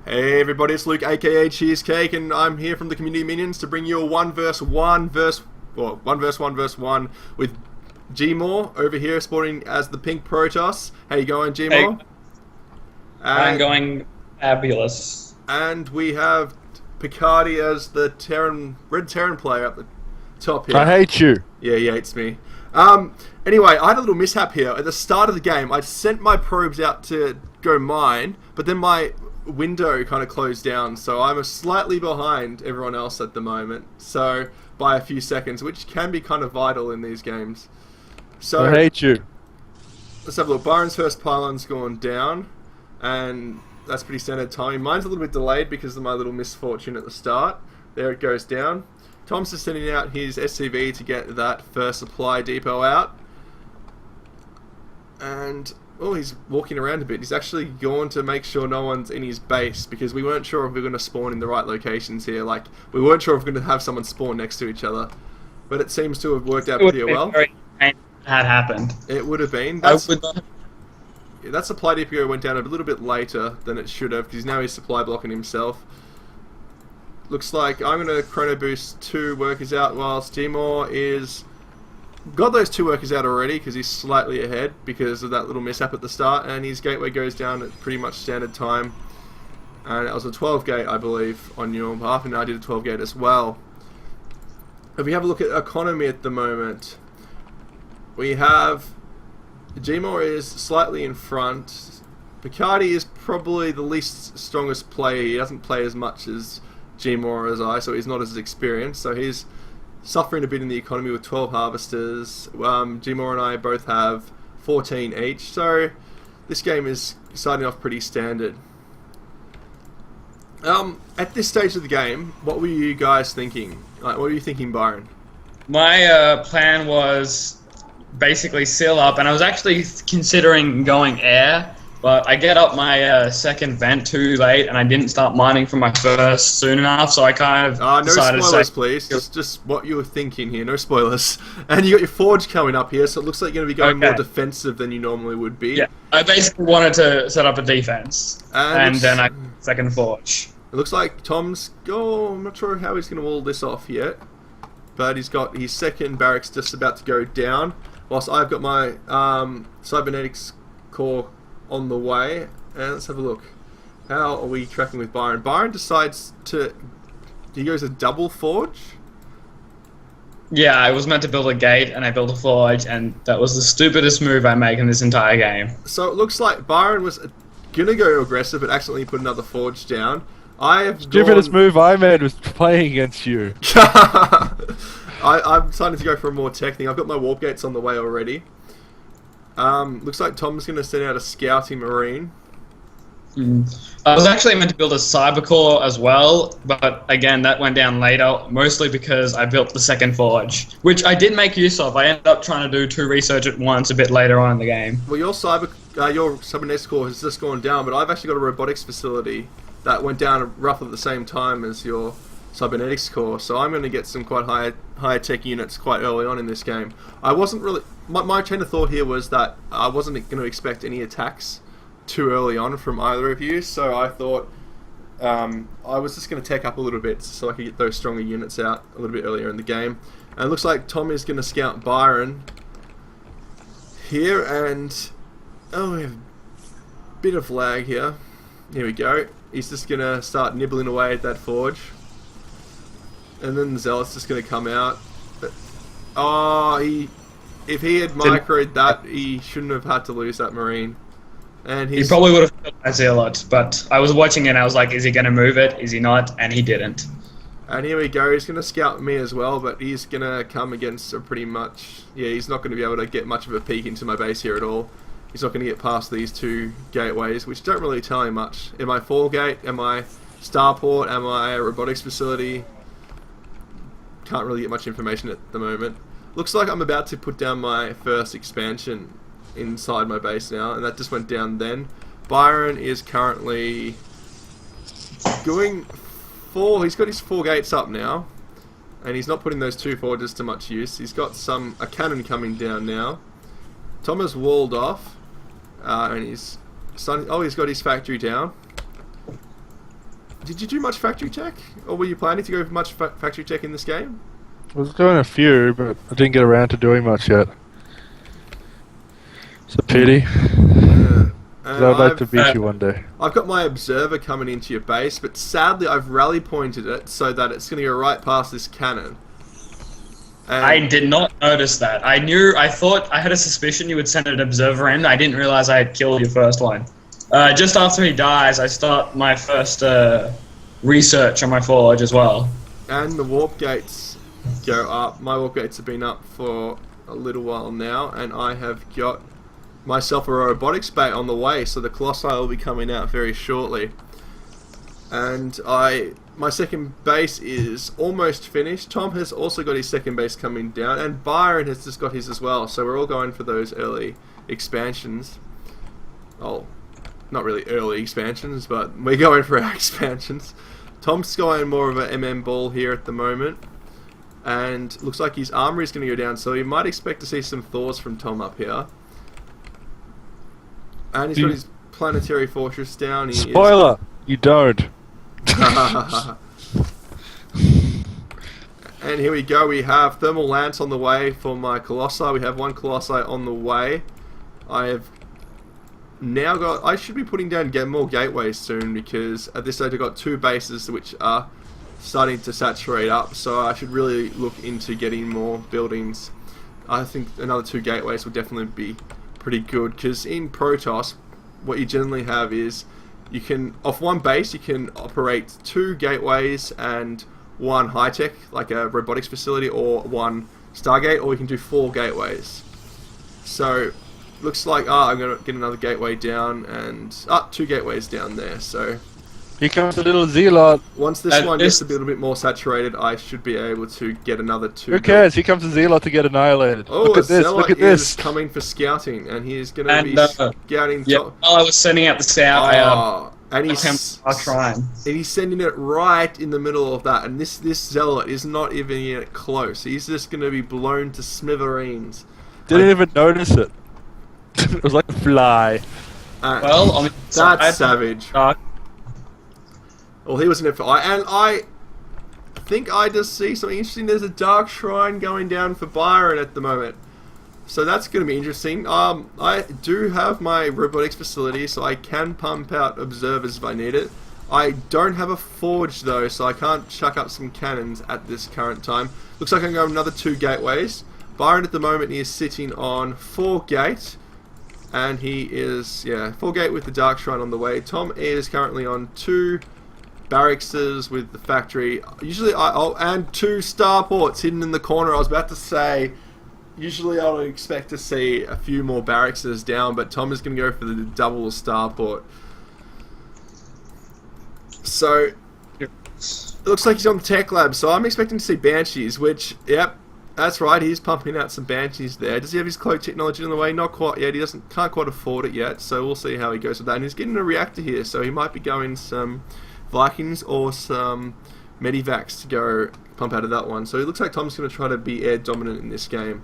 Hey everybody, it's Luke aka Cheesecake, and I'm here from the Community Minions to bring you a one verse one with Gemore over here sporting as the pink Protoss. How you going, Hey, Gemore? I'm And going fabulous. and we have Pcardi as the red Terran player up the top I here. hate you. Yeah, he hates me. Anyway, I had a little mishap here. At the start of the game, I sent my probes out to go mine, but then my window kind of closed down, so I'm slightly behind everyone else at the moment. So, by a few seconds, which can be kind of vital in these games. So, I hate you. let's have a look. Byron's first pylon's gone down, and that's pretty standard timing. Mine's a little bit delayed because of my little misfortune at the start. There it goes down. Tom's just sending out his SCV to get that first supply depot out. And, oh, he's walking around a bit. He's actually gone to make sure no one's in his base because we weren't sure if we were going to spawn in the right locations here. Like, we weren't sure if we were going to have someone spawn next to each other. But it seems to have worked out It would pretty have well. been very painful if that had happened. It would have been. I would not. That supply depot went down a little bit later than it should have because now he's supply blocking himself. Looks like I'm going to chrono boost 2 workers out whilst Gemore is got those 2 workers out already because he's slightly ahead because of that little mishap at the start, and his gateway goes down at pretty much standard time. And it was a 12 gate, I believe, on your behalf, and I did a 12 gate as well. If we have a look at economy at the moment, we have Gemore is slightly in front. Pcardi is probably the least strongest player. He doesn't play as much as Gemore as I, so he's not as experienced. So he's suffering a bit in the economy with 12 harvesters. Gemore and I both have 14 each. So this game is starting off pretty standard. At this stage of the game, what were you guys thinking? Like, what were you thinking, Byron? My plan was basically seal up, and I was actually considering going air, but I get up my second vent too late, and I didn't start mining from my first soon enough, so I kind of No decided to spoilers, say, please. Just what you were thinking here. No spoilers. And you got your forge coming up here, so it looks like you're going to be going more Okay. defensive than you normally would be. yeah, I basically wanted to set up a defense, and looks- then I second forge. It looks like Tom's... Oh, I'm not sure how he's going to wall this off yet. But he's got his second barracks just about to go down. Whilst I've got my cybernetics core on the way. And let's have a look. How are we tracking with Byron? Byron decides to... He goes a double forge. Yeah, I was meant to build a gate, and I built a forge, and that was the stupidest move I make in this entire game. So it looks like Byron was going to go aggressive but accidentally put another forge down. I have Stupidest gone... move I made was playing against you. I'm deciding to go for a more tech thing. I've got my warp gates on the way already. Looks like Tom's going to send out a scouting marine. I was actually meant to build a cyber core as well, but again, that went down later, mostly because I built the second forge, which I did make use of. I ended up trying to do 2 research at once a bit later on in the game. Well, your cybernetics core has just gone down, but I've actually got a robotics facility that went down roughly at the same time as your cybernetics core, so I'm going to get some quite high tech units quite early on in this game. I wasn't really... My train of thought here was that I wasn't going to expect any attacks too early on from either of you, so I thought I was just going to tech up a little bit so I could get those stronger units out a little bit earlier in the game. And it looks like Tom is going to scout Byron here, and oh, we have a bit of lag here. Here we go. He's just going to start nibbling away at that forge. And then the Zealot's just going to come out. But, oh, if he had microed that, he shouldn't have had to lose that Marine. And He probably would have killed my zealot, but I was watching it and I was like, is he going to move it? Is he not? And he didn't. And here we go. He's going to scout me as well, but he's going to come against a pretty much... Yeah, he's not going to be able to get much of a peek into my base here at all. He's not going to get past these 2 gateways, which don't really tell him much. Am I 4 gate? Am I starport? Am I a robotics facility? Can't really get much information at the moment. Looks like I'm about to put down my first expansion inside my base now, and that just went down then. Byron is currently going 4. He's got his 4 gates up now, and he's not putting those 2 forges to much use. He's got a cannon coming down now. Tom has walled off, and he's starting... Oh, he's got his factory down. Did you do much factory tech? Or were you planning to go for much factory tech in this game? I was doing a few, but I didn't get around to doing much yet. It's a pity. Yeah. 'Cause I'd like to beat you one day. I've got my observer coming into your base, but sadly I've rally pointed it so that it's going to go right past this cannon. And I did not notice that. I thought, I had a suspicion you would send an observer in. I didn't realize I had killed your first one. Just after he dies, I start my first research on my forge as well. And the warp gates go up. My warp gates have been up for a little while now, and I have got myself a robotics bay on the way, so the Colossi will be coming out very shortly. And my second base is almost finished. Tom has also got his second base coming down, and Byron has just got his as well, so we're all going for those early expansions. Oh, not really early expansions, but we're going for our expansions. Tom's going more of a MM ball here at the moment, and looks like his armory is going to go down, so you might expect to see some Thors from Tom up here. And he's got his planetary fortress down. Spoiler! You don't. And here we go, we have thermal lance on the way for my Colossi. We have one Colossi on the way. I have now got... I should be putting down more gateways soon, because at this stage I've got 2 bases which are starting to saturate up, so I should really look into getting more buildings. I think another 2 gateways will definitely be pretty good, because in Protoss what you generally have is you can, off one base you can operate 2 gateways and 1 high-tech, like a robotics facility, or 1 Stargate, or you can do 4 gateways. So looks like I'm going to get another gateway down, and 2 gateways down there. So Here comes the little zealot. once this one gets a little bit more saturated, I should be able to get another 2. Who cares? Here comes the zealot to get annihilated. Oh, look at this! Look at is this! coming for scouting, and he is going to be And, scouting. Yeah, while I was sending out the scout, And I'll try. and he's sending it right in the middle of that, and this zealot is not even yet close. He's just going to be blown to smithereens. Didn't even notice it. It was like a fly. Well, I mean, That's savage. Well, he was in it for I think I just see something interesting. There's a dark shrine going down for Byron at the moment, so that's going to be interesting. I do have my robotics facility, so I can pump out observers if I need it. I don't have a forge though, so I can't chuck up some cannons at this current time. Looks like I'm going another 2 gateways. Byron at the moment is sitting on 4 gate, and he is 4 gate with the dark shrine on the way. Tom is currently on 2 barracks with the factory. Usually and 2 starports hidden in the corner. I was about to say, usually I would expect to see a few more barracks down, but Tom is going to go for the double starport. So it looks like he's on the tech lab, so I'm expecting to see Banshees, which, yep, that's right, he's pumping out some Banshees there. Does he have his cloak technology in the way? Not quite yet. He can't quite afford it yet, so we'll see how he goes with that. And he's getting a reactor here, so he might be going some Vikings or some Medivacs to go pump out of that one. So it looks like Tom's going to try to be air dominant in this game.